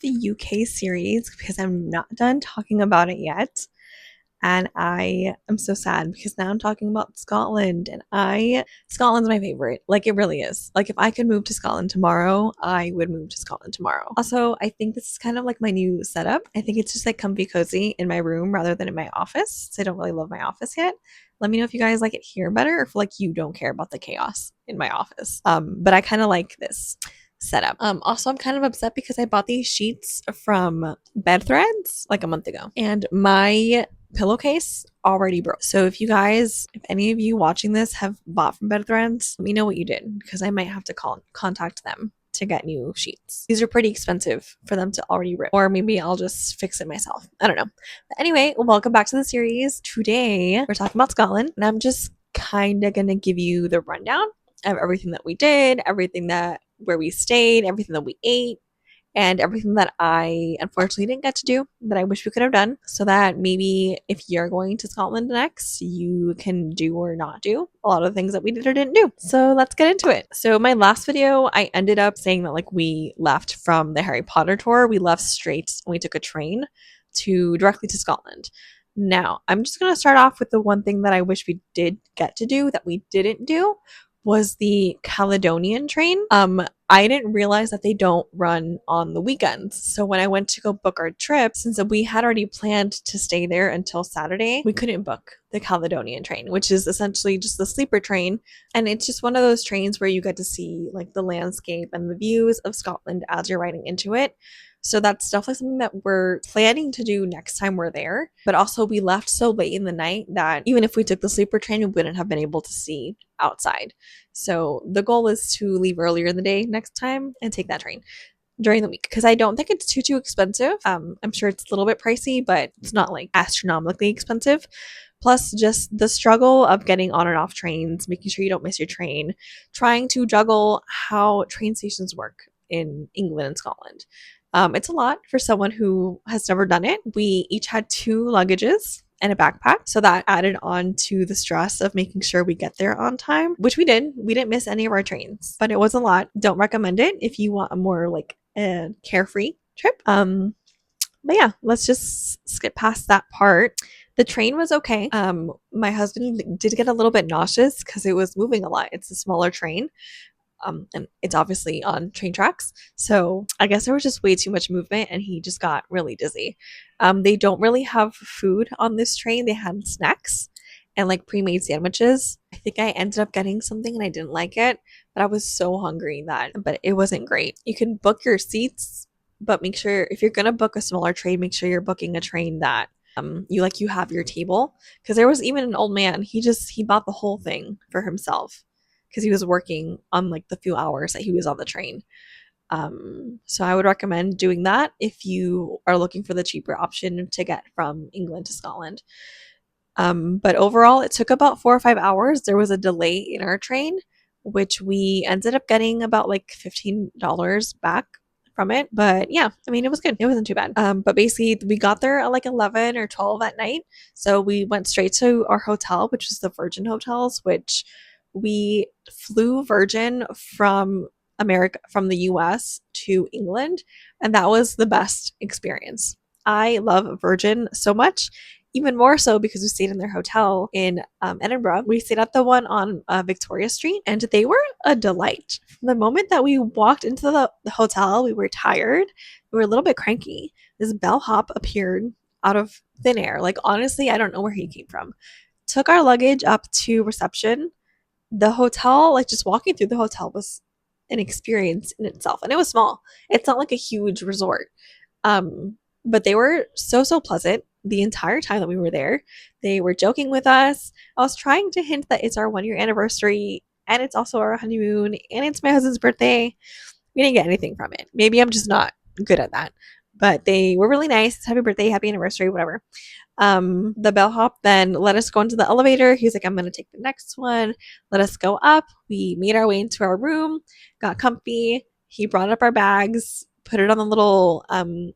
the UK series because I'm not done talking about it yet. And I am so sad because now I'm talking about Scotland and Scotland's my favorite. Like it really is. Like if I could move to Scotland tomorrow, I would move to Scotland tomorrow. Also, I think this is kind of like my new setup. I think it's just like comfy cozy in my room rather than in my office. So I don't really love my office yet. Let me know if you guys like it here better or if like you don't care about the chaos in my office. But I kind of like this setup. Also, I'm kind of upset because I bought these sheets from Bed Threads like a month ago, and my pillowcase already broke. So if any of you watching this have bought from Bed Threads, let me know what you did because I might have to contact them to get new sheets. These are pretty expensive for them to already rip, or maybe I'll just fix it myself. I don't know. But anyway, welcome back to the series. Today we're talking about Scotland, and I'm just kind of gonna give you the rundown of everything that we did, where we stayed, everything that we ate, and everything that I unfortunately didn't get to do that I wish we could have done, so that maybe if you're going to Scotland next, you can do or not do a lot of the things that we did or didn't do. So let's get into it. So my last video, I ended up saying that like we left from the Harry Potter tour, we left straight and we took a train directly to Scotland. Now, I'm just going to start off with the one thing that I wish we did get to do that we didn't do was the Caledonian train. I didn't realize that they don't run on the weekends. So when I went to go book our trip, since we had already planned to stay there until Saturday, we couldn't book the Caledonian train, which is essentially just the sleeper train. And it's just one of those trains where you get to see like the landscape and the views of Scotland as you're riding into it. So that's definitely something that we're planning to do next time we're there. But also, we left so late in the night that even if we took the sleeper train, we wouldn't have been able to see outside. So the goal is to leave earlier in the day next time and take that train during the week because I don't think it's too expensive. I'm sure it's a little bit pricey, but it's not like astronomically expensive. Plus, just the struggle of getting on and off trains, making sure you don't miss your train, trying to juggle how train stations work in England and Scotland. It's a lot for someone who has never done it. We each had 2 luggages and a backpack. So that added on to the stress of making sure we get there on time, which we did. We didn't miss any of our trains, but it was a lot. Don't recommend it if you want a more like carefree trip. But yeah, let's just skip past that part. The train was okay. My husband did get a little bit nauseous because it was moving a lot. It's a smaller train. And it's obviously on train tracks. So I guess there was just way too much movement and he just got really dizzy. They don't really have food on this train. They had snacks and like pre-made sandwiches. I think I ended up getting something and I didn't like it, but I was so hungry but it wasn't great. You can book your seats, but make sure if you're going to book a smaller train, make sure you're booking a train that you have your table, because there was even an old man. He bought the whole thing for himself because he was working on like the few hours that he was on the train. So I would recommend doing that if you are looking for the cheaper option to get from England to Scotland. But overall, it took about 4 or 5 hours. There was a delay in our train, which we ended up getting about like $15 back from it. But yeah, I mean, it was good. It wasn't too bad. But basically, we got there at like 11 or 12 at night. So we went straight to our hotel, which was the Virgin Hotels, which we flew Virgin from the US to England, and that was the best experience. I love Virgin so much, even more so because we stayed in their hotel in Edinburgh. We stayed at the one on Victoria Street, and they were a delight. From the moment that we walked into the hotel, we were tired. We were a little bit cranky. This bellhop appeared out of thin air. Like, honestly, I don't know where he came from. Took our luggage up to reception. The hotel, like just walking through the hotel was an experience in itself, and it was small. It's not like a huge resort. But they were so pleasant the entire time that we were there. They were joking with us. I was trying to hint that it's our 1 year anniversary and it's also our honeymoon and it's my husband's birthday. We didn't get anything from it. Maybe I'm just not good at that. But they were really nice. Happy birthday, happy anniversary, whatever. The bellhop then let us go into the elevator. He was like, I'm going to take the next one. Let us go up. We made our way into our room, got comfy. He brought up our bags, put it on the little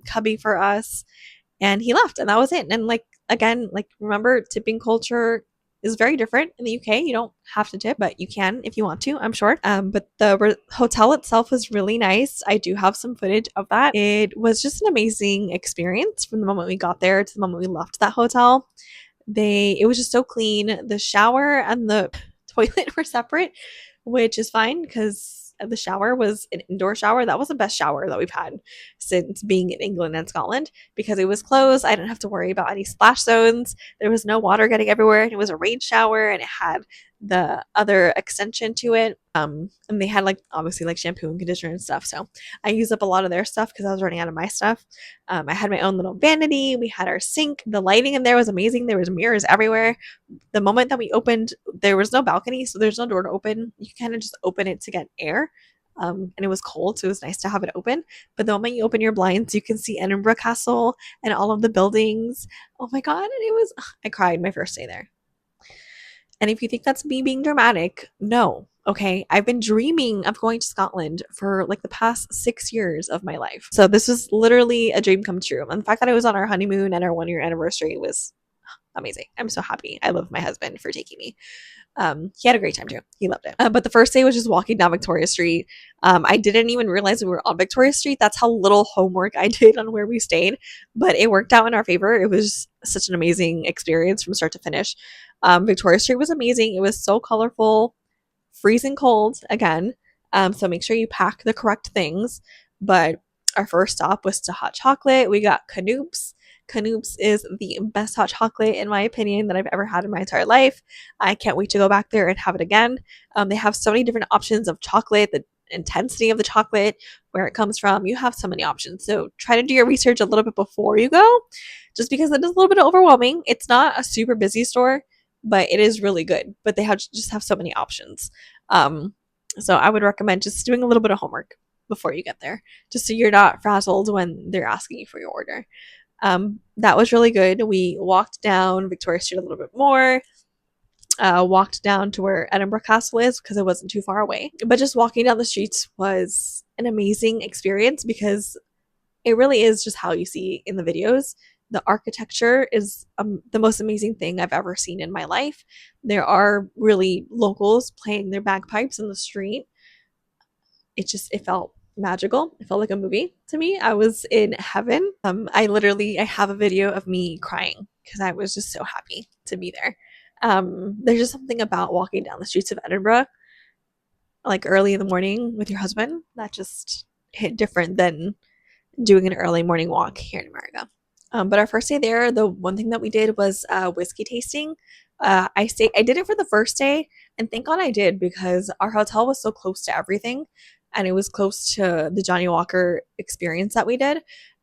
cubby for us, and he left. And that was it. And like, again, like, remember, tipping culture is very different in the UK. You don't have to tip, but you can if you want to, I'm sure. But the hotel itself was really nice. I do have some footage of that. It was just an amazing experience from the moment we got there to the moment we left that hotel. It was just so clean. The shower and the toilet were separate, which is fine because the shower was an indoor shower. That was the best shower that we've had since being in England and Scotland because it was closed. I didn't have to worry about any splash zones. There was no water getting everywhere. It was a rain shower and it had the other extension to it. And they had like obviously like shampoo and conditioner and stuff. So I used up a lot of their stuff because I was running out of my stuff. I had my own little vanity. We had our sink. The lighting in there was amazing. There was mirrors everywhere. The moment that we opened, there was no balcony, so there's no door to open. You kind of just open it to get air. And it was cold, so it was nice to have it open. But the moment you open your blinds, you can see Edinburgh Castle and all of the buildings. Oh my god! And I cried my first day there. And if you think that's me being dramatic, no. Okay, I've been dreaming of going to Scotland for like the past 6 years of my life. So this was literally a dream come true. And the fact that it was on our honeymoon and our 1 year anniversary was amazing. I'm so happy. I love my husband for taking me. He had a great time too. He loved it. But the first day was just walking down Victoria Street. I didn't even realize we were on Victoria Street. That's how little homework I did on where we stayed, but it worked out in our favor. It was such an amazing experience from start to finish. Victoria Street was amazing. It was so colorful, freezing cold again. So make sure you pack the correct things. But our first stop was to hot chocolate. We got Canoops. Canoops is the best hot chocolate, in my opinion, that I've ever had in my entire life. I can't wait to go back there and have it again. They have so many different options of chocolate, the intensity of the chocolate, where it comes from. You have so many options. So try to do your research a little bit before you go, just because it is a little bit overwhelming. It's not a super busy store, but it is really good. But they just have so many options. So I would recommend just doing a little bit of homework before you get there, just so you're not frazzled when they're asking you for your order. That was really good. We walked down Victoria Street a little bit more, walked down to where Edinburgh Castle is because it wasn't too far away. But just walking down the streets was an amazing experience because it really is just how you see in the videos. The architecture is the most amazing thing I've ever seen in my life. There are really locals playing their bagpipes in the street. It felt magical. It felt like a movie to me. I was in heaven. I have a video of me crying because I was just so happy to be there. There's just something about walking down the streets of Edinburgh like early in the morning with your husband that just hit different than doing an early morning walk here in America. But our first day there, the one thing that we did was whiskey tasting. I did it for the first day, and thank God I did because our hotel was so close to everything, and it was close to the Johnny Walker experience that we did.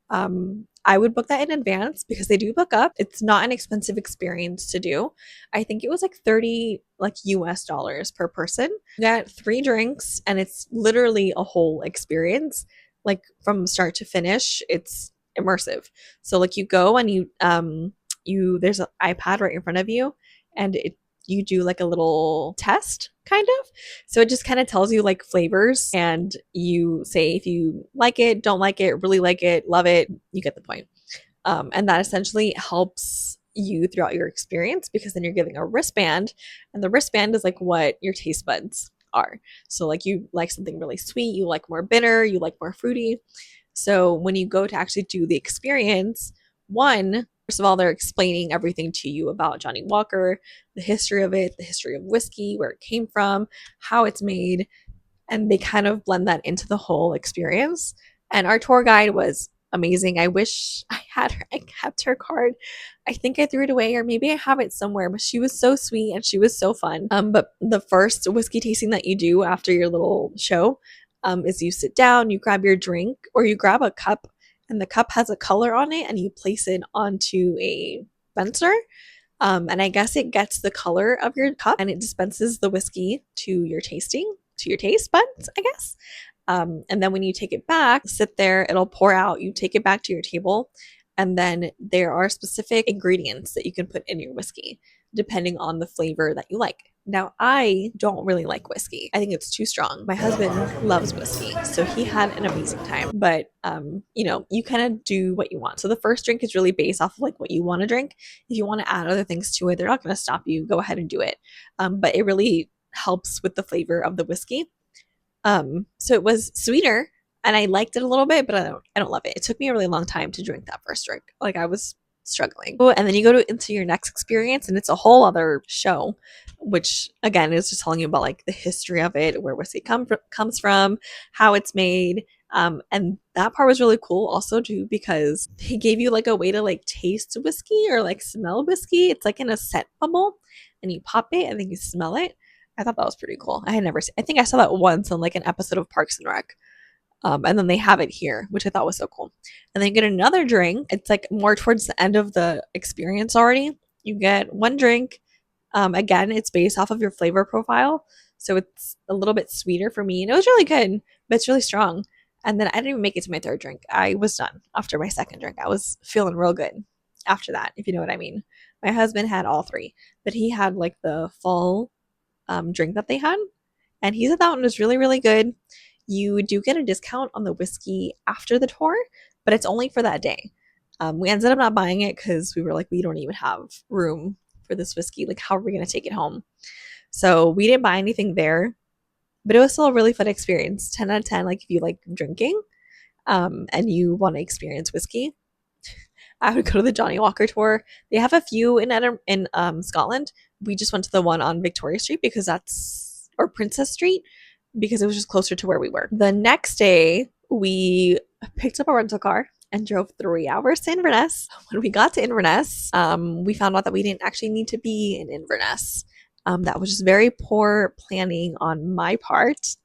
I would book that in advance because they do book up. It's not an expensive experience to do. I think it was like 30 like US dollars per person. You get 3 drinks and it's literally a whole experience. Like from start to finish, it's immersive. So like you go and there's an iPad right in front of you and you do like a little test kind of. So it just kind of tells you like flavors and you say if you like it, don't like it, really like it, love it, you get the point. And that essentially helps you throughout your experience because then you're giving a wristband and the wristband is like what your taste buds are. So like you like something really sweet, you like more bitter, you like more fruity. So when you go to actually do the experience, first of all, they're explaining everything to you about Johnny Walker, the history of it, the history of whiskey, where it came from, how it's made, and they kind of blend that into the whole experience. And our tour guide was amazing. I wish I kept her card. I think I threw it away, or maybe I have it somewhere, but she was so sweet and she was so fun. But the first whiskey tasting that you do after your little show is you sit down, you grab your drink, or you grab a cup, and the cup has a color on it, and you place it onto a dispenser. And I guess it gets the color of your cup, and it dispenses the whiskey to your taste buds, I guess. And then when you take it back, sit there, it'll pour out, you take it back to your table, and then there are specific ingredients that you can put in your whiskey depending on the flavor that you like. Now, I don't really like whiskey. I think it's too strong. My husband loves whiskey, so he had an amazing time. But you kind of do what you want. So the first drink is really based off of like what you want to drink. If you want to add other things to it, they're not going to stop you. Go ahead and do it. But it really helps with the flavor of the whiskey. So it was sweeter and I liked it a little bit, but I don't love it. It took me a really long time to drink that first drink. Like I was struggling. Oh, and then you go into your next experience and it's a whole other show, which again is just telling you about like the history of it, where whiskey comes from, how it's made. And that part was really cool also too, because they gave you like a way to like taste whiskey or like smell whiskey. It's like in a scent bubble and you pop it and then you smell it. I thought that was pretty cool. I had never seen, I think I saw that once on like an episode of Parks and Rec. And then they have it here, which I thought was so cool. And then you get another drink. It's like more towards the end of the experience already. You get one drink. Again, it's based off of your flavor profile. So it's a little bit sweeter for me. And it was really good, but it's really strong. And then I didn't even make it to my third drink. I was done after my second drink. I was feeling real good after that, if you know what I mean. My husband had all three, but he had like the full drink that they had. And he said that one was really, really good. You do get a discount on the whiskey after the tour, but it's only for that day. We ended up not buying it because we were like, we don't even have room for this whiskey. Like, how are we going to take it home? So we didn't buy anything there, but it was still a really fun experience. 10 out of 10, like if you like drinking and you want to experience whiskey. I would go to the Johnny Walker tour. They have a few in Scotland. We just went to the one on Victoria Street because or Princess Street, because it was just closer to where we were. The next day, we picked up a rental car and drove 3 hours to Inverness. When we got to Inverness, we found out that we didn't actually need to be in Inverness. That was just very poor planning on my part.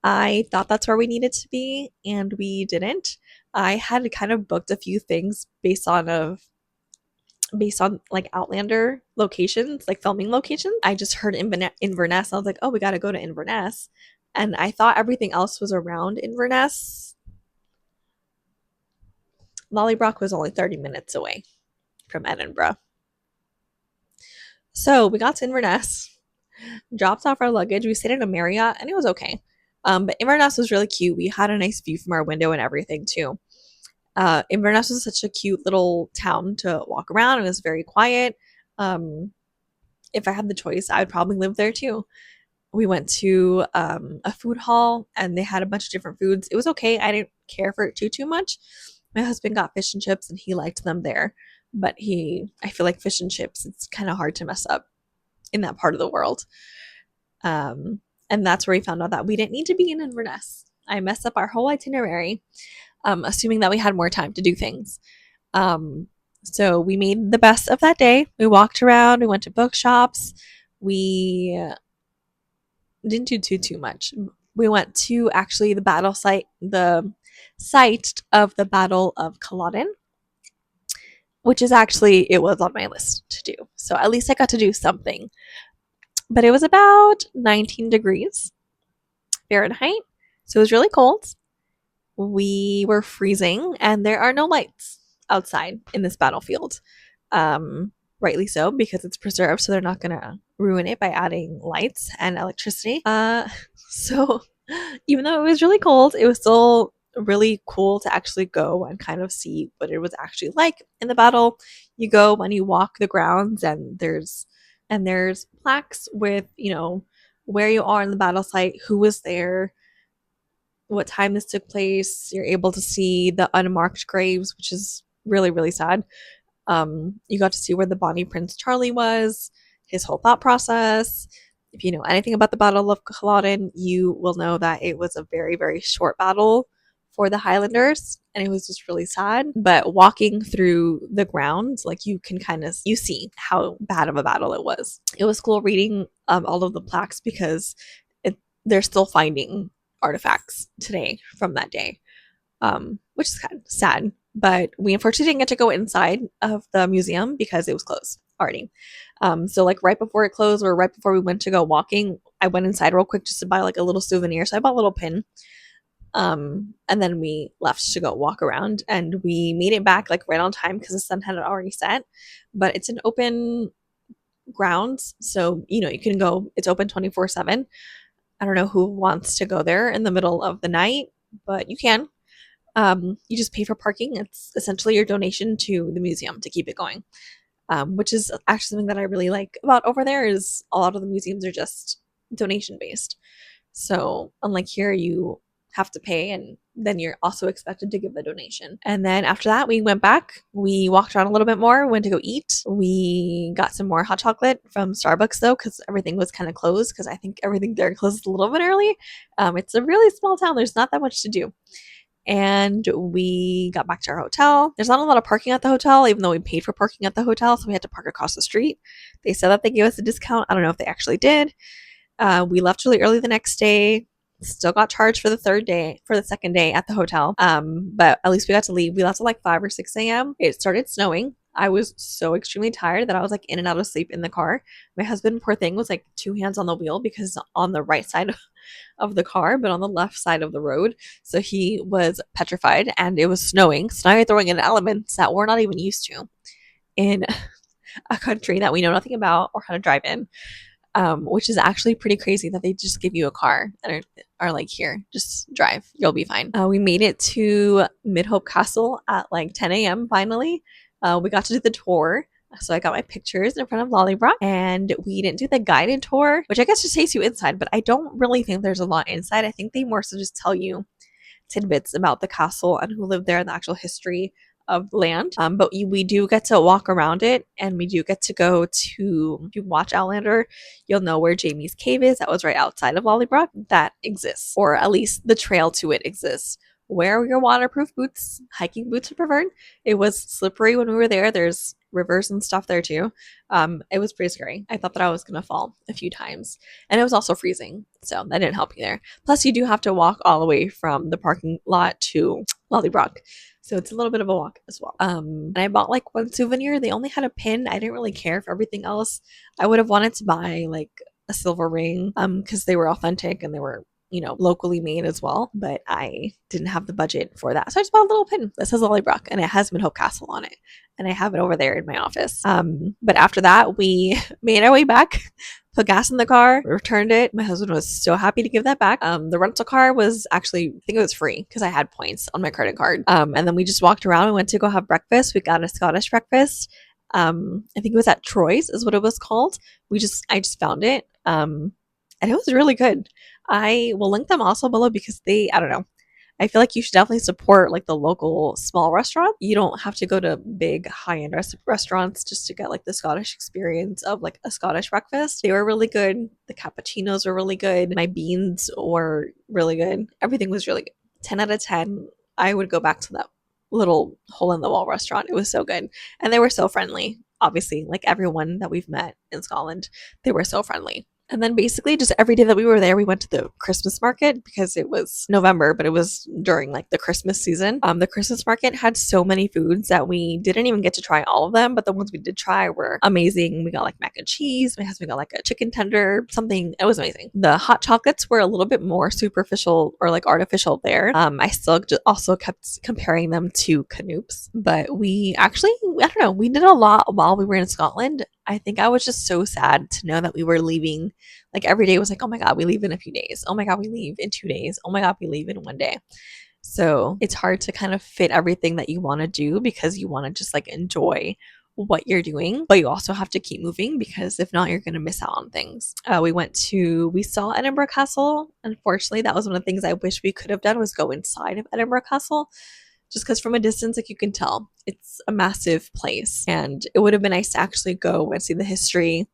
I thought that's where we needed to be, and we didn't. I had kind of booked a few things based on like Outlander locations, like filming locations. I just heard Inverness. I was like, oh, we got to go to Inverness. And I thought everything else was around Inverness. Lollybrook was only 30 minutes away from Edinburgh. So we got to Inverness, dropped off our luggage. We stayed in a Marriott and it was okay. But Inverness was really cute. We had a nice view from our window and everything too. Inverness was such a cute little town to walk around. It was very quiet. If I had the choice, I would probably live there too. We went to a food hall and they had a bunch of different foods. It was okay. I didn't care for it too much. My husband got fish and chips and he liked them there. But I feel like fish and chips, it's kind of hard to mess up in that part of the world. And that's where we found out that we didn't need to be in Inverness. I messed up our whole itinerary, assuming that we had more time to do things. So we made the best of that day. We walked around, we went to bookshops, we didn't do too much. We went to actually the site of the Battle of Culloden, which is actually, it was on my list to do. So at least I got to do something. But it was about 19 degrees Fahrenheit. So it was really cold. We were freezing and there are no lights outside in this battlefield. Rightly so, because it's preserved, so they're not going to ruin it by adding lights and electricity. So even though it was really cold, it was still really cool to actually go and kind of see what it was actually like in the battle. You go and you walk the grounds and there's plaques with, where you are in the battle site, who was there, what time this took place. You're able to see the unmarked graves, which is really, really sad. You got to see where the Bonnie Prince Charlie was, his whole thought process. If you know anything about the Battle of Culloden, you will know that it was a very, very short battle for the Highlanders, and it was just really sad. But walking through the grounds, like you see how bad of a battle it was. It was cool reading all of the plaques because they're still finding artifacts today from that day, which is kind of sad. But we unfortunately didn't get to go inside of the museum because it was closed already. So like right before it closed or right before we went to go walking, I went inside real quick just to buy like a little souvenir. So I bought a little pin. And then we left to go walk around and we made it back like right on time because the sun had already set. But it's an open grounds. So, you can go, it's open 24/7. I don't know who wants to go there in the middle of the night, but you can. You just pay for parking. It's essentially your donation to the museum to keep it going, which is actually something that I really like about over there is a lot of the museums are just donation based. So unlike here, you have to pay and then you're also expected to give a donation. And then after that, we went back. We walked around a little bit more, went to go eat. We got some more hot chocolate from Starbucks though, because everything was kind of closed because I think everything there closes a little bit early. It's a really small town. There's not that much to do. And we got back to our hotel. There's not a lot of parking at the hotel, even though we paid for parking at the hotel, so we had to park across the street. They said that they gave us a discount. I don't know if they actually did. We left really early the next day. Still got charged for the second day at the hotel. But at least we got to leave. We left at like 5 or 6 a.m. It started snowing. I was so extremely tired that I was like in and out of sleep in the car. My husband, poor thing, was like two hands on the wheel because on the right side of the car, but on the left side of the road. So he was petrified and it was snowing. So now you're throwing in elements that we're not even used to in a country that we know nothing about or how to drive in. Which is actually pretty crazy that they just give you a car and are like, here, just drive, you'll be fine. We made it to Mid-Hope Castle at like 10 a.m. finally. We got to do the tour. So I got my pictures in front of Lollybrock, and we didn't do the guided tour, which I guess just takes you inside, but I don't really think there's a lot inside. I think they more so just tell you tidbits about the castle and who lived there and the actual history of the land. But we do get to walk around it, and we do get to go to, if you watch Outlander, you'll know where Jamie's cave is. That was right outside of Lollybrock. That exists, or at least the trail to it exists. Wear your waterproof boots. Hiking boots are preferred. It was slippery when we were there. There's rivers and stuff there too. It was pretty scary. I thought that I was gonna fall a few times, and it was also freezing, so that didn't help either. Plus, you do have to walk all the way from the parking lot to Lollybrock, so it's a little bit of a walk as well. And I bought like one souvenir. They only had a pin. I didn't really care for everything else. I would have wanted to buy like a silver ring, because they were authentic and they were, locally made as well, but I didn't have the budget for that. So I just bought a little pin that says Lollybrock and it has Mid-Hope Castle on it. And I have it over there in my office. But after that, we made our way back, put gas in the car, returned it. My husband was so happy to give that back. The rental car was actually, I think it was free because I had points on my credit card. And then we just walked around and went to go have breakfast. We got a Scottish breakfast. I think it was at Troy's is what it was called. I just found it. And it was really good. I will link them also below because I don't know. I feel like you should definitely support like the local small restaurant. You don't have to go to big high-end restaurants just to get like the Scottish experience of like a Scottish breakfast. They were really good. The cappuccinos were really good. My beans were really good. Everything was really good. 10 out of 10. I would go back to that little hole in the wall restaurant. It was so good. And they were so friendly. Obviously, like everyone that we've met in Scotland, they were so friendly. And then basically just every day that we were there, we went to the Christmas market because it was November, but it was during like the Christmas season. The Christmas market had so many foods that we didn't even get to try all of them, but the ones we did try were amazing. We got like mac and cheese. My husband got like a chicken tender, something. It was amazing. The hot chocolates were a little bit more superficial or like artificial there. I still also kept comparing them to Canoops, but we actually, I don't know, we did a lot while we were in Scotland. I think I was just so sad to know that we were leaving. Like every day was like, oh my God, we leave in a few days. Oh my God, we leave in 2 days. Oh my God, we leave in 1 day. So it's hard to kind of fit everything that you want to do because you want to just like enjoy what you're doing, but you also have to keep moving because if not, you're going to miss out on things. We saw Edinburgh Castle. Unfortunately, that was one of the things I wish we could have done was go inside of Edinburgh Castle. Just because from a distance, like you can tell, it's a massive place. And it would have been nice to actually go and see the history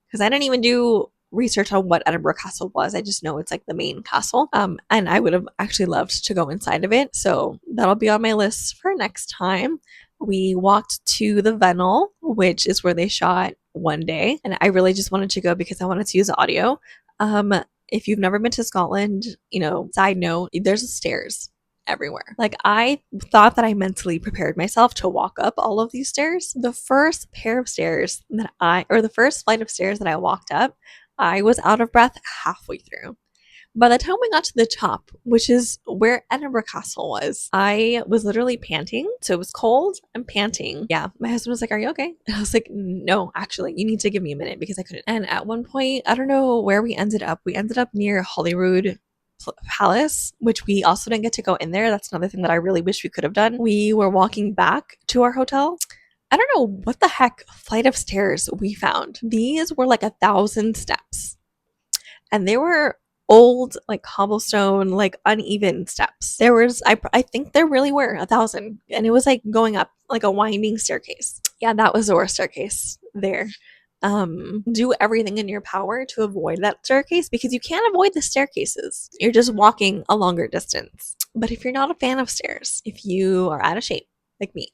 because I didn't even do research on what Edinburgh Castle was. I just know it's like the main castle. And I would have actually loved to go inside of it. So that'll be on my list for next time. We walked to the Vennel, which is where they shot One Day. And I really just wanted to go because I wanted to use audio. If you've never been to Scotland, side note, there's stairs everywhere. Like I thought that I mentally prepared myself to walk up all of these stairs. The first flight of stairs that I walked up, I was out of breath halfway through. By the time we got to the top, which is where Edinburgh Castle was, I was literally panting. So it was cold and panting. Yeah, my husband was like, "Are you okay?" And I was like, "No, actually, you need to give me a minute because I couldn't." And at one point, I don't know where we ended up. We ended up near Holyrood Palace, which we also didn't get to go in there. That's another thing that I really wish we could have done. We were walking back to our hotel. I don't know what the heck flight of stairs we found. These were like 1,000 steps, and they were old, like cobblestone, like uneven steps. There was, I think there really were 1,000, and it was like going up like a winding staircase. Yeah, that was the worst staircase there. Do everything in your power to avoid that staircase because you can't avoid the staircases. You're just walking a longer distance. But if you're not a fan of stairs, if you are out of shape like me,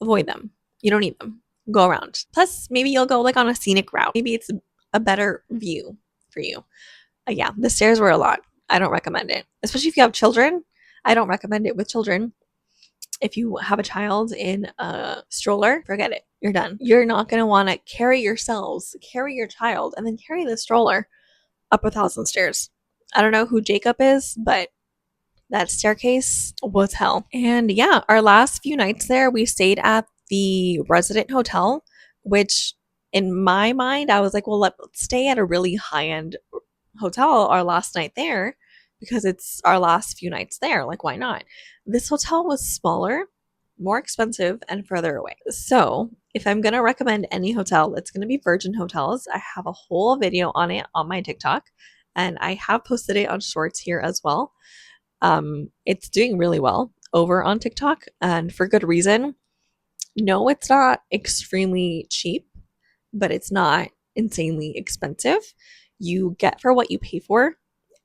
avoid them. You don't need them. Go around. Plus, maybe you'll go like on a scenic route. Maybe it's a better view for you. Yeah, the stairs were a lot. I don't recommend it, especially if you have children. I don't recommend it with children. If you have a child in a stroller, forget it. You're done. You're not going to want to carry yourselves, carry your child, and then carry the stroller up 1,000 stairs. I don't know who Jacob is, but that staircase was hell. And yeah, our last few nights there, we stayed at the resident hotel, which in my mind, I was like, well, let's stay at a really high end hotel our last night there because it's our last few nights there. Like, why not? This hotel was smaller, more expensive, and further away. So, if I'm going to recommend any hotel, it's going to be Virgin Hotels. I have a whole video on it on my TikTok, and I have posted it on shorts here as well. It's doing really well over on TikTok, and for good reason. No, it's not extremely cheap, but it's not insanely expensive. You get for what you pay for.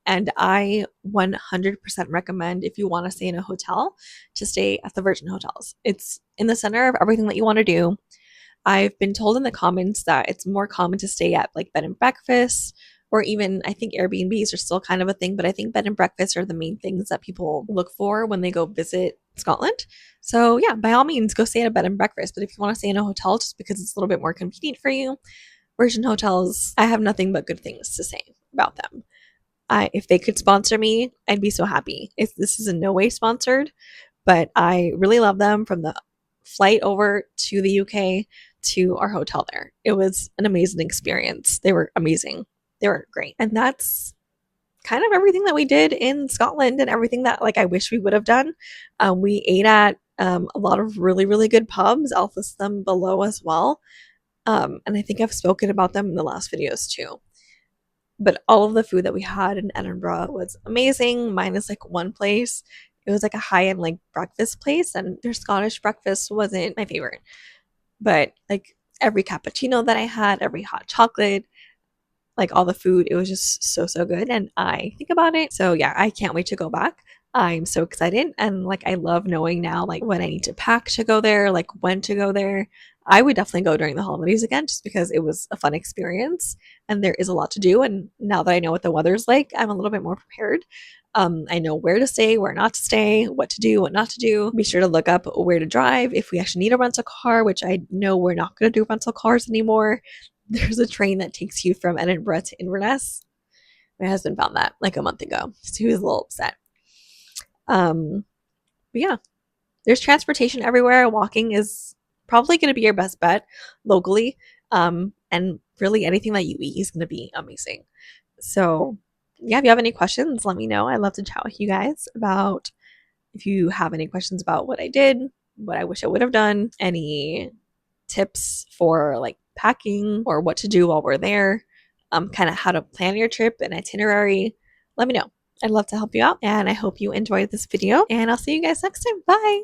And I 100% recommend if you want to stay in a hotel to stay at the Virgin Hotels. It's in the center of everything that you want to do. I've been told in the comments that it's more common to stay at like bed and breakfast, or even I think Airbnbs are still kind of a thing, but I think bed and breakfast are the main things that people look for when they go visit Scotland. So yeah, by all means, go stay at a bed and breakfast. But if you want to stay in a hotel just because it's a little bit more convenient for you, Virgin Hotels, I have nothing but good things to say about them. If they could sponsor me, I'd be so happy. This is in no way sponsored, but I really love them from the flight over to the UK to our hotel there. It was an amazing experience. They were amazing. They were great. And that's kind of everything that we did in Scotland and everything that like I wish we would have done. We ate at a lot of really, really good pubs. I'll list them below as well. And I think I've spoken about them in the last videos too. But all of the food that we had in Edinburgh was amazing, minus like one place. It was like a high-end like breakfast place, and their Scottish breakfast wasn't my favorite. But like every cappuccino that I had, every hot chocolate, like all the food, it was just so good. And I think about it. So yeah, I can't wait to go back. I'm so excited. And like I love knowing now like when I need to pack to go there, like when to go there. I would definitely go during the holidays again just because it was a fun experience and there is a lot to do. And now that I know what the weather's like, I'm a little bit more prepared. I know where to stay, where not to stay, what to do, what not to do. Be sure to look up where to drive if we actually need a rental car, which I know we're not going to do rental cars anymore. There's a train that takes you from Edinburgh to Inverness. My husband found that like a month ago, so he was a little upset. But yeah, there's transportation everywhere. Walking is probably going to be your best bet locally. And really anything that you eat is going to be amazing. So yeah, if you have any questions, let me know. I'd love to chat with you guys about if you have any questions about what I did, what I wish I would have done, any tips for like packing or what to do while we're there, kind of how to plan your trip and itinerary. Let me know. I'd love to help you out, and I hope you enjoyed this video, and I'll see you guys next time. Bye.